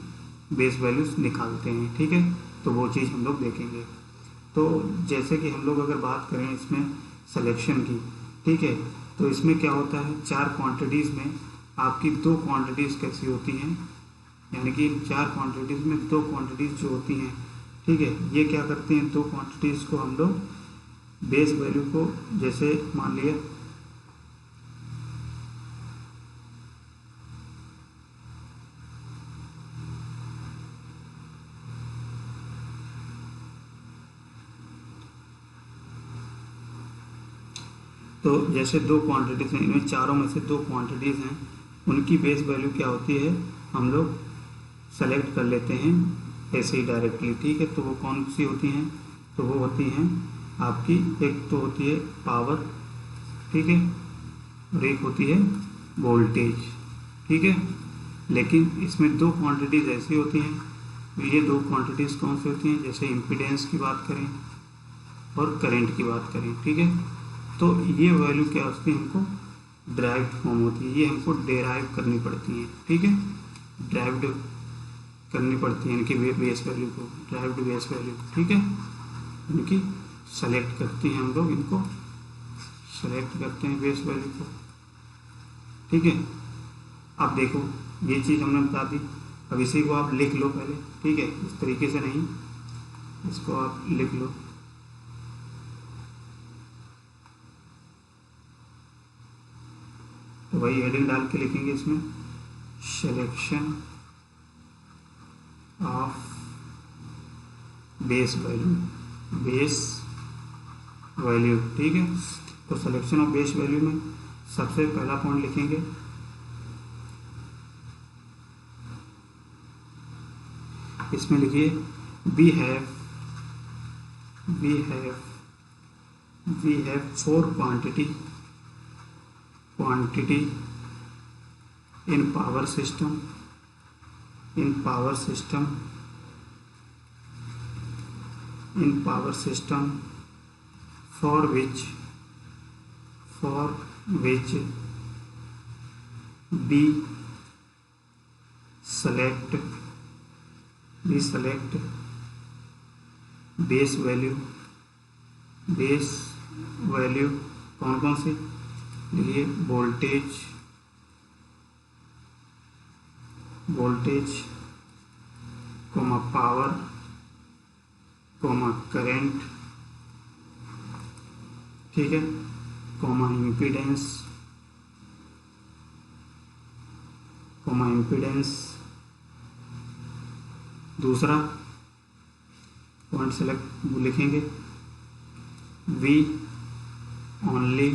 बेस वैल्यूज निकालते हैं, ठीक है। तो वो चीज़ हम लोग देखेंगे। तो जैसे कि हम लोग अगर बात करें इसमें सिलेक्शन की, ठीक है, तो इसमें क्या होता है, 4 क्वांटिटीज़ में आपकी 2 क्वांटिटीज़ कैसी होती हैं, यानी कि 4 क्वांटिटीज़ में 2 क्वांटिटीज़ जो होती हैं, ठीक है, ये क्या करते हैं, 2 क्वांटिटीज़ को हम लोग बेस वैल्यू को, जैसे मान लिया तो जैसे 2 क्वांटिटीज़ हैं, इनमें चारों में से 2 क्वांटिटीज़ हैं, उनकी बेस वैल्यू क्या होती है, हम लोग सेलेक्ट कर लेते हैं ऐसे ही डायरेक्टली, ठीक है। तो वो कौन सी होती हैं, तो वो होती हैं आपकी, एक तो होती है पावर, ठीक है, और एक होती है वोल्टेज, ठीक है। लेकिन इसमें 2 क्वांटिटीज़ ऐसी होती हैं, ये 2 क्वांटिटीज़ कौन सी होती हैं, जैसे इम्पीडेंस की बात करें और करंट की बात करें, ठीक है। तो ये वैल्यू क्या होती है, हमको ड्राइव्ड फॉर्म होती है, ये हमको डेराइव करनी पड़ती हैं, ठीक है, ड्राइव्ड करनी पड़ती है इनकी बेस वैल्यू को, ड्राइव्ड बेस वैल्यू, ठीक है, इनकी सेलेक्ट करते हैं हम लोग, इनको सेलेक्ट करते हैं बेस वैल्यू को, ठीक है। अब देखो ये चीज़ हमने बता दी, अब इसी को आप लिख लो पहले, ठीक है, इस तरीके से नहीं, इसको आप लिख लो। तो वही हेडिंग डाल के लिखेंगे इसमें, selection of base value, base value, ठीक है। तो सिलेक्शन ऑफ बेस वैल्यू में सबसे पहला पॉइंट लिखेंगे इसमें लिखिए we have four quantity in power system for which we select base value कौन कौन सी, देखिए voltage comma power comma current, ठीक है, कोमा इम्पीडेंस। दूसरा पॉइंट सेलेक्ट लिखेंगे we only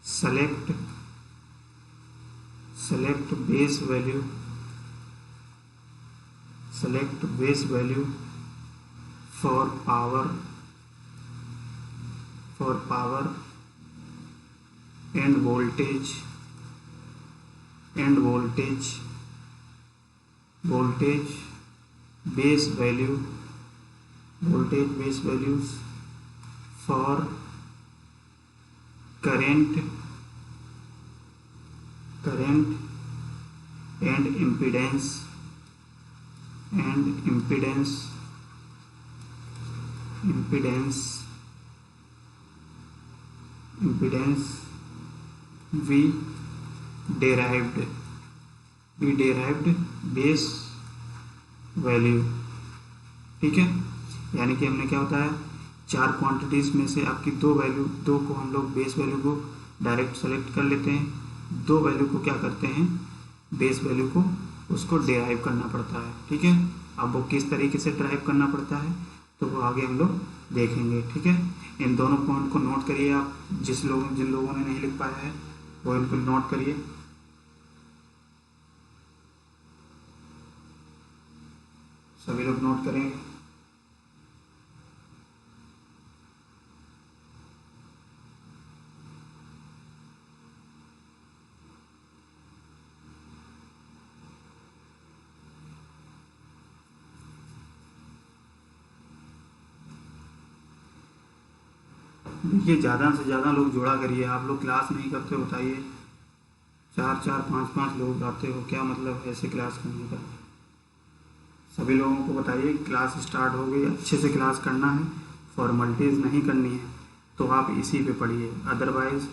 select base value for power and voltage base values for current and impedance we derived base value, ठीक है। यानी कि हमने क्या बताया, चार क्वांटिटीज में से आपकी दो को हम लोग बेस वैल्यू को डायरेक्ट सेलेक्ट कर लेते हैं, दो वैल्यू को क्या करते हैं, बेस वैल्यू को उसको डिराइव करना पड़ता है, ठीक है। अब वो किस तरीके से डिराइव करना पड़ता है तो वो आगे हम लोग देखेंगे, ठीक है। इन दोनों पॉइंट को नोट करिए आप, जिन लोगों ने नहीं लिख पाया है वो इनको नोट करिए। सभी लोग नोट करेंगे। देखिए ज़्यादा से ज़्यादा लोग जोड़ा करिए, आप लोग क्लास नहीं करते हो बताइए, 4-4 5-5 लोग आते हो, क्या मतलब ऐसे क्लास करने का। सभी लोगों को बताइए क्लास स्टार्ट हो गई, अच्छे से क्लास करना है, फॉर्मेलिटीज़ नहीं करनी है, तो आप इसी पे पढ़िए। अदरवाइज़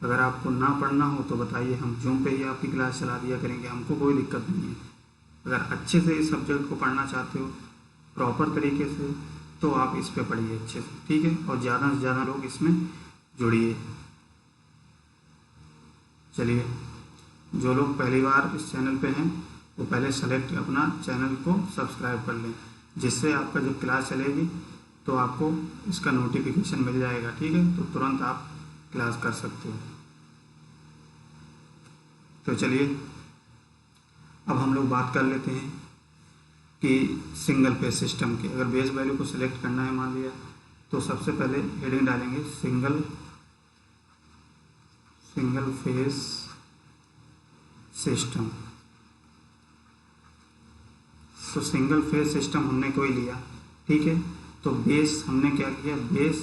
अगर आपको ना पढ़ना हो तो बताइए, हम जूम पे ही आपकी क्लास चला दिया करेंगे, हमको कोई दिक्कत नहीं है। अगर अच्छे से इस सब्जेक्ट को पढ़ना चाहते हो प्रॉपर तरीके से तो आप इस पे पढ़िए अच्छे से, ठीक है, और ज़्यादा से ज़्यादा लोग इसमें जुड़िए। चलिए, जो लोग पहली बार इस चैनल पे हैं वो पहले सेलेक्ट अपना चैनल को सब्सक्राइब कर लें, जिससे आपका जब क्लास चलेगी तो आपको इसका नोटिफिकेशन मिल जाएगा, ठीक है, तो तुरंत आप क्लास कर सकते हो। तो चलिए अब हम लोग बात कर लेते हैं कि सिंगल फेज सिस्टम के, अगर बेस वैल्यू को सिलेक्ट करना है मान लिया, तो सबसे पहले हेडिंग डालेंगे सिंगल फेज सिस्टम। तो सिंगल फेज सिस्टम हमने कोई लिया, ठीक है, तो बेस हमने क्या किया, बेस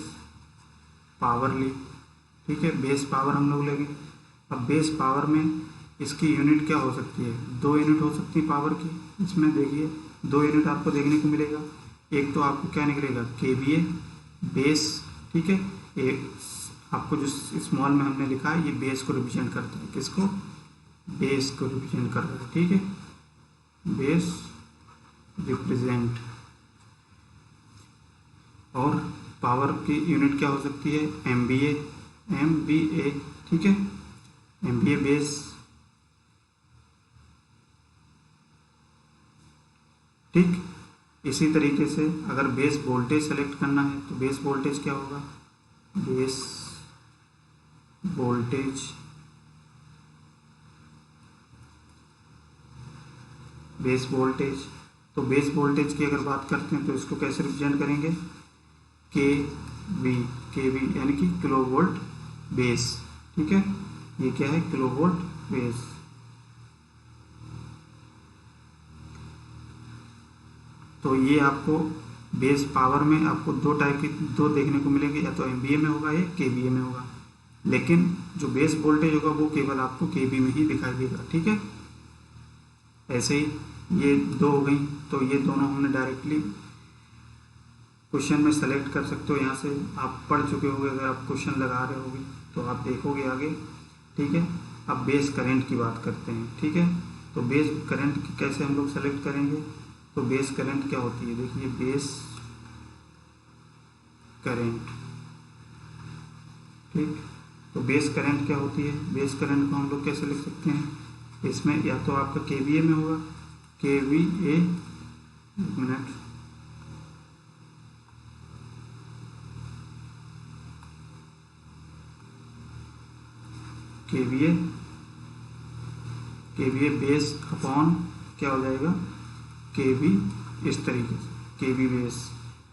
पावर ली, ठीक है, बेस पावर हम लोग लेंगे। अब बेस पावर में इसकी यूनिट क्या हो सकती है, 2 यूनिट हो सकती है पावर की। इसमें देखिए 2 यूनिट आपको देखने को मिलेगा, एक तो आपको क्या निकलेगा KVA बेस, ठीक है, एक आपको जो स्मॉल में हमने लिखा है ये बेस को रिप्रेजेंट करता है। किसको? बेस को रिप्रेजेंट कर रहा है, ठीक है, बेस रिप्रेजेंट। और पावर की यूनिट क्या हो सकती है? MVA, MVA, ठीक है, MVA बेस, ठीक। इसी तरीके से अगर बेस वोल्टेज सेलेक्ट करना है तो बेस वोल्टेज क्या होगा? बेस वोल्टेज बेस वोल्टेज तो बेस वोल्टेज की अगर बात करते हैं तो इसको कैसे रिप्रेजेंट करेंगे? केवी यानी कि किलो वोल्ट बेस, ठीक है, ये क्या है? Kilo volt base. तो ये आपको बेस पावर में आपको दो टाइप की दो देखने को मिलेंगे, या तो MVA में होगा या KVA में होगा, लेकिन जो बेस वोल्टेज होगा वो केवल आपको KV में ही दिखाई देगा, ठीक है। ऐसे ही ये दो हो गई, तो ये दोनों हमने डायरेक्टली क्वेश्चन में सेलेक्ट कर सकते हो। यहाँ से आप पढ़ चुके होंगे, अगर आप क्वेश्चन लगा रहे होगे तो आप देखोगे आगे, ठीक है। अब बेस करंट की बात करते हैं, ठीक है। तो बेस करंट कैसे हम लोग सेलेक्ट करेंगे? तो बेस करंट क्या होती है? देखिए, बेस करंट, ठीक। तो बेस करंट क्या होती है? बेस करंट को हम लोग कैसे लिख सकते हैं? इसमें या तो आपका KVA में होगा, KVA, एक मिनट, KVA बेस अपॉन क्या हो जाएगा? KV, इस तरीके से KV बेस।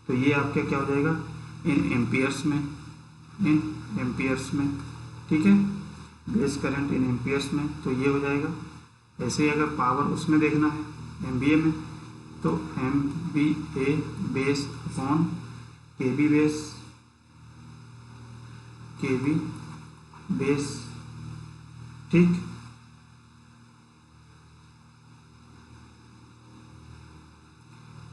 तो ये आपका क्या हो जाएगा? इन एम्पियर्स में, ठीक है, बेस करंट इन एम्पियर्स में, तो ये हो जाएगा। ऐसे ही अगर पावर उसमें देखना है MVA में, तो MVA base upon KV base, ठीक।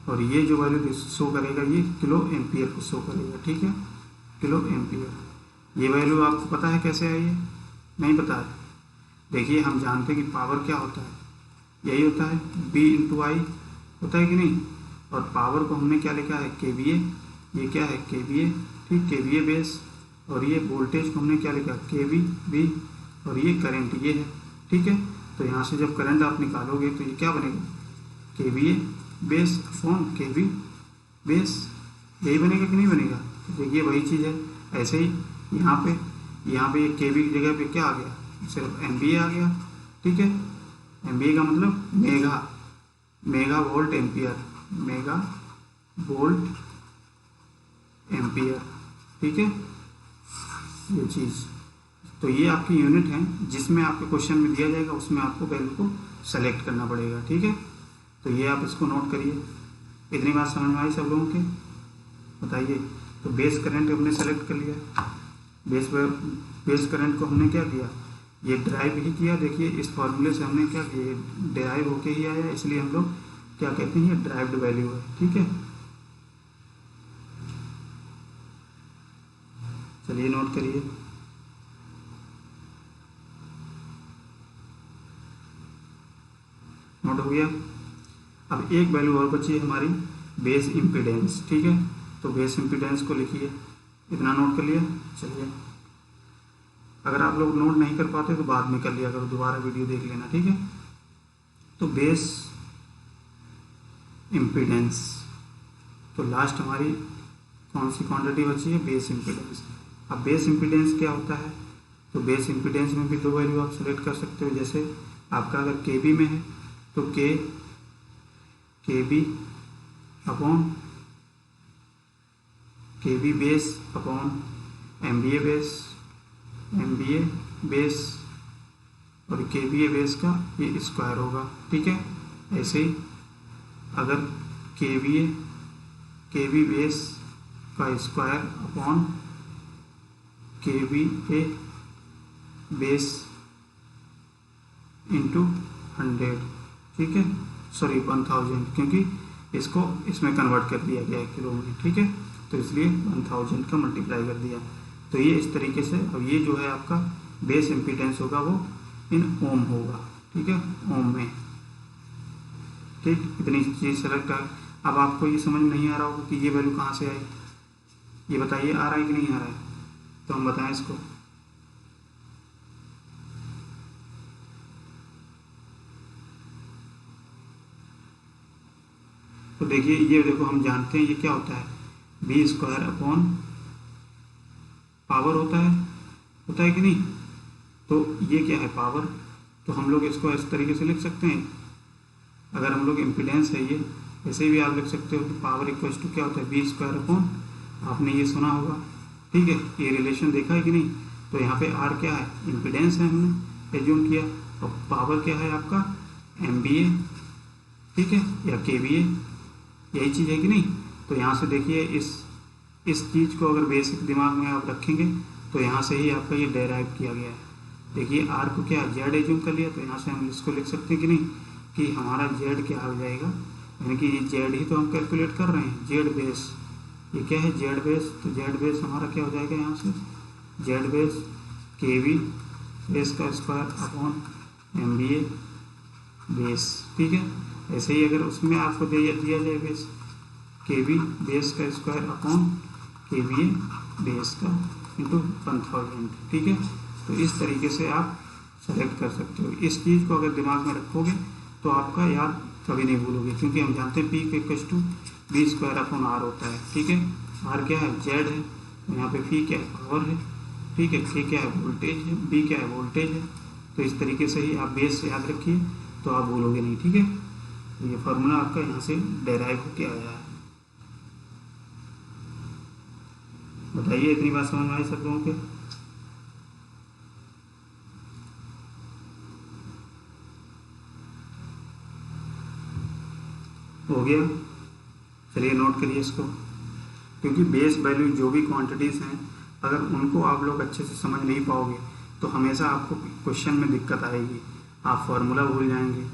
और ये जो वैल्यू शो करेगा ये किलो एम्पियर को शो करेगा, ठीक है, किलो एम्पियर। ये वैल्यू आपको पता है कैसे आई है? नहीं पता है? देखिए, हम जानते हैं कि पावर क्या होता है, यही होता है B/I, होता है कि नहीं। और पावर को हमने क्या लिखा है? KVA, ये क्या है? KVA, ठीक, KVA बेस। और ये वोल्टेज को हमने क्या लिखा? KV, और ये करंट ये है, ठीक है। तो यहाँ से जब करंट आप निकालोगे तो ये क्या बनेगा? KVA base upon KV base, यही बनेगा कि नहीं बनेगा? तो देखिए वही चीज़ है। ऐसे ही यहाँ पे ये KV की जगह पे क्या आ गया? सिर्फ MVA आ गया, ठीक है। MVA का मतलब mega volt ampere, mega volt ampere, ठीक है, ये चीज़। तो ये आपकी यूनिट है जिसमें आपके क्वेश्चन में दिया जाएगा, उसमें आपको वैल्यू को सेलेक्ट करना पड़ेगा, ठीक है। तो ये आप इसको नोट करिए। इतनी बात समझ में आई सब लोगों के? बताइए। तो बेस करंट हमने सेलेक्ट कर लिया, बेस करंट को हमने क्या किया? ये ड्राइव ही किया। देखिए, इस फॉर्मूले से हमने क्या किया? ड्राइव होके ही आया, इसलिए हम लोग क्या कहते हैं? ये ड्राइव्ड वैल्यू है, ठीक है। चलिए नोट करिए। नोट हो गया। अब एक वैल्यू और बची है हमारी, बेस इम्पीडेंस, ठीक है। तो बेस इम्पीडेंस को लिखिए, इतना नोट कर लिया। चलिए, अगर आप लोग नोट नहीं कर पाते तो बाद में कर लिया करो, दोबारा वीडियो देख लेना, ठीक है। तो बेस इम्पीडेंस, तो लास्ट हमारी कौन सी क्वांटिटी बची है? Base impedance. अब बेस इम्पीडेंस क्या होता है? तो बेस इम्पीडेंस में भी दो वैल्यू आप सेलेक्ट कर सकते हो। जैसे आपका अगर KB में है तो KB upon KB base upon MVA base, और KVA बेस का ये स्क्वायर होगा, ठीक है। ऐसे ही अगर KV बेस का square upon KVA base into 100, ठीक है, सॉरी 1000, क्योंकि इसको इसमें कन्वर्ट कर दिया गया है किलो में, ठीक है। तो इसलिए 1000 का मल्टीप्लाई कर दिया। तो ये इस तरीके से, अब ये जो है आपका बेस इम्पीडेंस होगा वो इन ओम होगा, ठीक है, ओम में। ठीक, इतनी चीज़ सेलेक्ट आ। अब आपको ये समझ नहीं आ रहा होगा कि ये वैल्यू कहाँ से आई, ये बताइए आ रहा है कि नहीं आ रहा है, तो हम बताएं इसको। तो देखिए, ये देखो हम जानते हैं ये क्या होता है, बी स्क्वायर अपॉन पावर होता है कि नहीं। तो ये क्या है, पावर। तो हम लोग इसको इस तरीके से लिख सकते हैं, अगर हम लोग इम्पीडेंस है ये, ऐसे भी आप लिख सकते हो कि पावर इक्वल टू क्या होता है, बी स्क्वायर अपॉन, आपने ये सुना होगा, ठीक है, ये रिलेशन देखा है कि नहीं। तो यहाँ पे आर क्या है, इम्पीडेंस है, हमने एज्यूम किया, और पावर क्या है आपका, एम बी ए, ठीक है, या के बी ए, यही चीज़ है कि नहीं। तो यहाँ से देखिए इस चीज़ को अगर बेसिक दिमाग में आप रखेंगे तो यहाँ से ही आपका ये डेराइव किया गया है। देखिए आर को क्या जेड एज्यूम कर लिया, तो यहाँ से हम इसको लिख सकते हैं कि नहीं, कि हमारा जेड क्या हो जाएगा, यानी कि ये जेड ही तो हम कैलकुलेट कर रहे हैं, जेड बेस, ये क्या है जेड बेस, तो जेड बेस हमारा क्या हो जाएगा यहाँ से, जेड बेस के वी बेस का square upon M B A base, ठीक है। ऐसे ही अगर उसमें आपको दिया जाए बेस के वी बेस का स्क्वायर अपॉन के वी ए बेस का इंटू 1000, ठीक है। तो इस तरीके से आप सेलेक्ट कर सकते हो। इस चीज़ को अगर दिमाग में रखोगे तो आपका याद कभी नहीं भूलोगे, क्योंकि हम जानते हैं P equal to B square upon R होता है, ठीक है। आर क्या है, जेड है, यहाँ पे पी क्या है, पावर है, ठीक है, के क्या है, वोल्टेज है, बी क्या है, वोल्टेज है। तो इस तरीके से ही आप बेस याद रखिए तो आप भूलोगे नहीं, ठीक है। तो ये फार्मूला आपका यहाँ से डेराइव होके आया है। बताइए इतनी बात समझ में आई सब लोगों के। हो गया, चलिए नोट करिए इसको, क्योंकि बेस वैल्यू जो भी क्वांटिटीज़ हैं अगर उनको आप लोग अच्छे से समझ नहीं पाओगे तो हमेशा आपको क्वेश्चन में दिक्कत आएगी, आप फार्मूला भूल जाएंगे,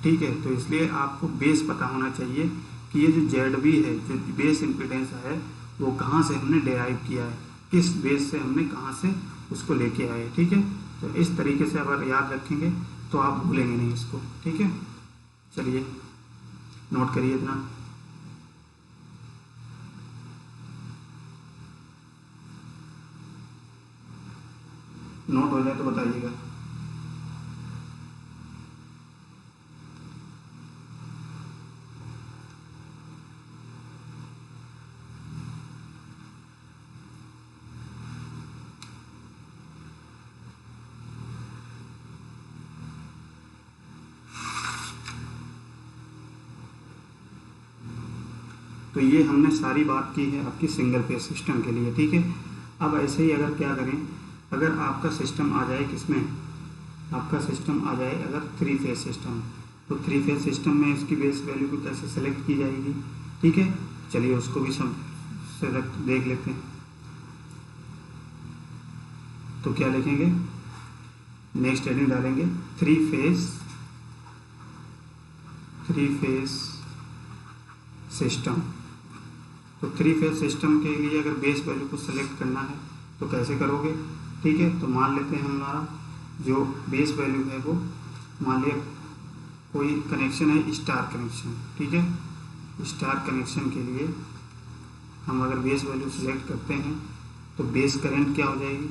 ठीक है। तो इसलिए आपको बेस पता होना चाहिए कि ये जो जेड बी है, जो बेस इम्पीडेंस है, वो कहाँ से हमने डेराइव किया है, किस बेस से हमने कहाँ से उसको लेके आए, ठीक है। तो इस तरीके से अगर याद रखेंगे तो आप भूलेंगे नहीं इसको, ठीक है। चलिए नोट करिए इतना। नोट हो जाए तो बताइएगा। तो ये हमने सारी बात की है आपकी सिंगल फेज सिस्टम के लिए, ठीक है। अब ऐसे ही अगर क्या करें, अगर आपका सिस्टम आ जाए किसमें, आपका सिस्टम आ जाए अगर 3 फेज सिस्टम, तो 3 फेज सिस्टम में इसकी बेस वैल्यू को कैसे सेलेक्ट की जाएगी, ठीक है। चलिए उसको भी सब सेलेक्ट देख लेते हैं। तो क्या लिखेंगे, नेक्स्ट हेडिंग डालेंगे 3 फेज सिस्टम। तो 3 फेज सिस्टम के लिए अगर बेस वैल्यू को सेलेक्ट करना है तो कैसे करोगे, ठीक है। तो मान लेते हैं हमारा जो बेस वैल्यू है वो, मान लिया कोई कनेक्शन है स्टार कनेक्शन, ठीक है। स्टार कनेक्शन के लिए हम अगर बेस वैल्यू सेलेक्ट करते हैं तो बेस करंट क्या हो जाएगी,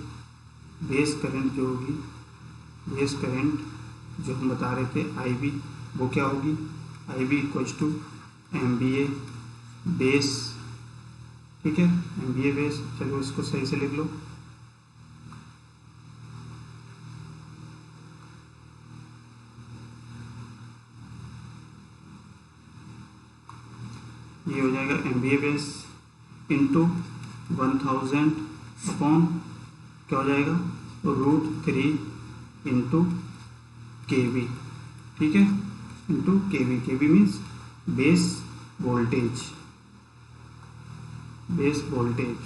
बेस करंट जो होगी, बेस करंट जो हम बता रहे थे आई बी, वो क्या होगी, I B equal to M B A base, ठीक है, एम बी ए बेस। चलो इसको सही से लिख लो। ये हो जाएगा M B A base into 1000 upon क्या हो जाएगा, √3 इंटू के वी, ठीक है, into K V. K V means base voltage, base voltage,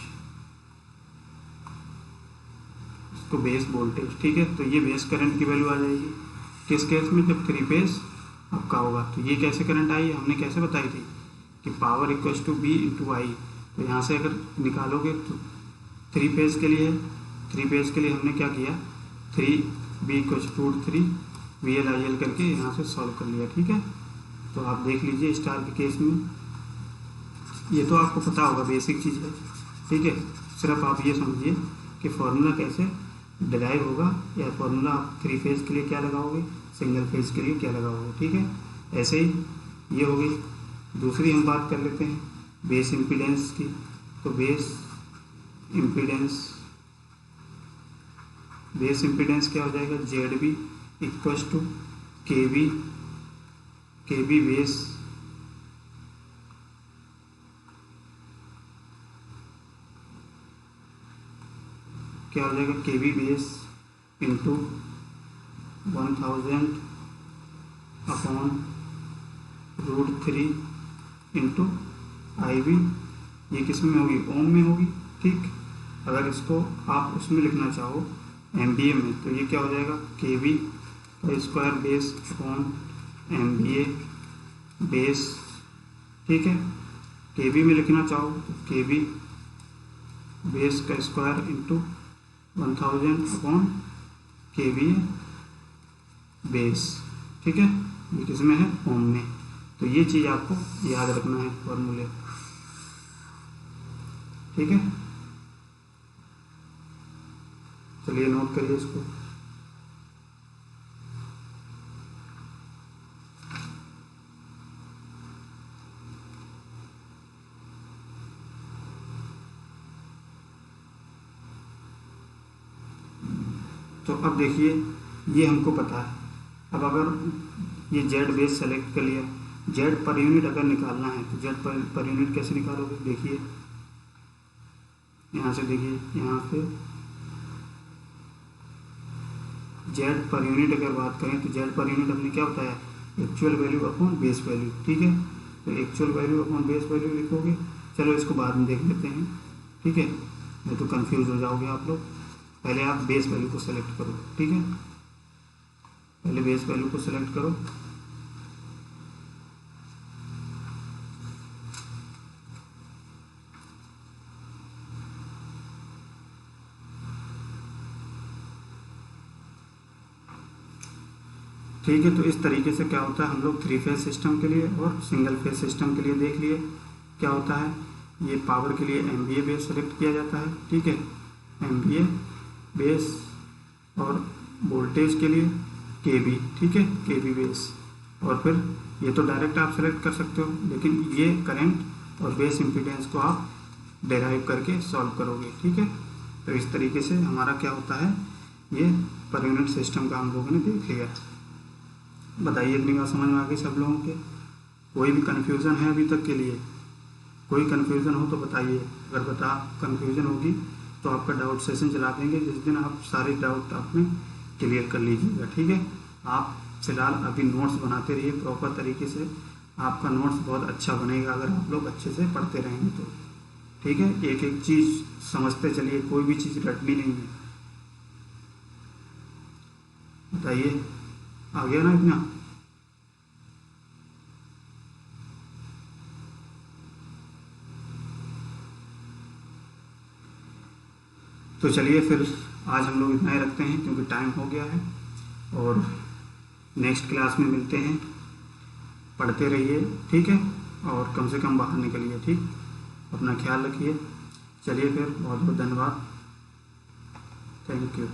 इसको बेस वोल्टेज, ठीक है। तो ये बेस करंट की वैल्यू आ जाएगी किस केस में, जब 3 फेज आपका होगा। तो ये कैसे करंट आई है, हमने कैसे बताई थी कि power equal to B into I. तो यहाँ से अगर निकालोगे तो 3 फेज के लिए है। 3 फेज के लिए हमने क्या किया, 3b=√3 VL/IL करके यहाँ से सॉल्व कर लिया। ठीक है, तो आप देख लीजिए स्टार के केस में, ये तो आपको पता होगा, बेसिक चीज़ है। ठीक है, सिर्फ आप ये समझिए कि फॉर्मूला कैसे डिराइव होगा, या फॉर्मूला आप 3 फेज के लिए क्या लगाओगे, सिंगल फेज के लिए क्या लगाओगे। ठीक है, ऐसे ही ये हो गई। दूसरी हम बात कर लेते हैं बेस इम्पीडेंस की। तो बेस इम्पीडेंस क्या हो जाएगा, ZB equals to KB base क्या हो जाएगा, KB base into 1000 upon √3 into IB। ये किस में होगी, ओम में होगी। ठीक, अगर इसको आप उसमें लिखना चाहो MVA में, तो ये क्या हो जाएगा, KB का square base upon MVA base. ठीक है, KB में लिखना चाहो तो KB बेस का square into 1000 upon KVA base. ठीक है, ये किस में है, ओम में। तो ये चीज़ आपको याद रखना है फॉर्मूले। ठीक है, चलिए नोट करिए इसको। तो अब देखिए, ये हमको पता है। अब अगर ये जेड बेस सेलेक्ट कर लिया, जेड पर यूनिट अगर निकालना है तो जेड पर यूनिट कैसे निकालोगे, देखिए यहाँ से, देखिए यहाँ पे जेड पर यूनिट अगर बात करें तो जेड पर यूनिट हमने क्या बताया, actual value upon base value. ठीक है, तो actual value upon base value लिखोगे। चलो इसको बाद में देख लेते हैं। ठीक है, नहीं तो कंफ्यूज हो जाओगे आप लोग। पहले आप बेस वैल्यू को सेलेक्ट करो। ठीक है, पहले बेस वैल्यू को सेलेक्ट करो। ठीक है, तो इस तरीके से क्या होता है, हम लोग 3 फेज सिस्टम के लिए और सिंगल फेज सिस्टम के लिए देख लिए क्या होता है। ये पावर के लिए MVA बेस सेलेक्ट किया जाता है। ठीक है, MVA बेस, और वोल्टेज के लिए KB। ठीक है, KB बेस, और फिर ये तो डायरेक्ट आप सेलेक्ट कर सकते हो, लेकिन ये करंट और बेस इम्पीडेंस को आप डेराइव करके सॉल्व करोगे। ठीक है, तो इस तरीके से हमारा क्या होता है, ये पर यूनिट सिस्टम का हम लोगों ने देख लिया। बताइए इतनी बात समझ में आ गई सब लोगों के? कोई भी कन्फ्यूज़न है अभी तक के लिए? कोई कन्फ्यूज़न हो तो बताइए। अगर कन्फ्यूज़न होगी तो आपका डाउट सेशन चला देंगे, जिस दिन आप सारे डाउट आपने क्लियर कर लीजिएगा। ठीक है, आप फिलहाल अभी नोट्स बनाते रहिए प्रॉपर तरीके से। आपका नोट्स बहुत अच्छा बनेगा अगर आप लोग अच्छे से पढ़ते रहेंगे तो। ठीक है, एक एक चीज़ समझते चलिए, कोई भी चीज़ रटनी नहीं है। बताइए, आ गया ना इतना? तो चलिए फिर आज हम लोग इतना ही रखते हैं, क्योंकि टाइम हो गया है, और नेक्स्ट क्लास में मिलते हैं। पढ़ते रहिए, ठीक है, और कम से कम बाहर निकलिए। ठीक, अपना ख्याल रखिए। चलिए फिर, बहुत बहुत धन्यवाद, थैंक यू।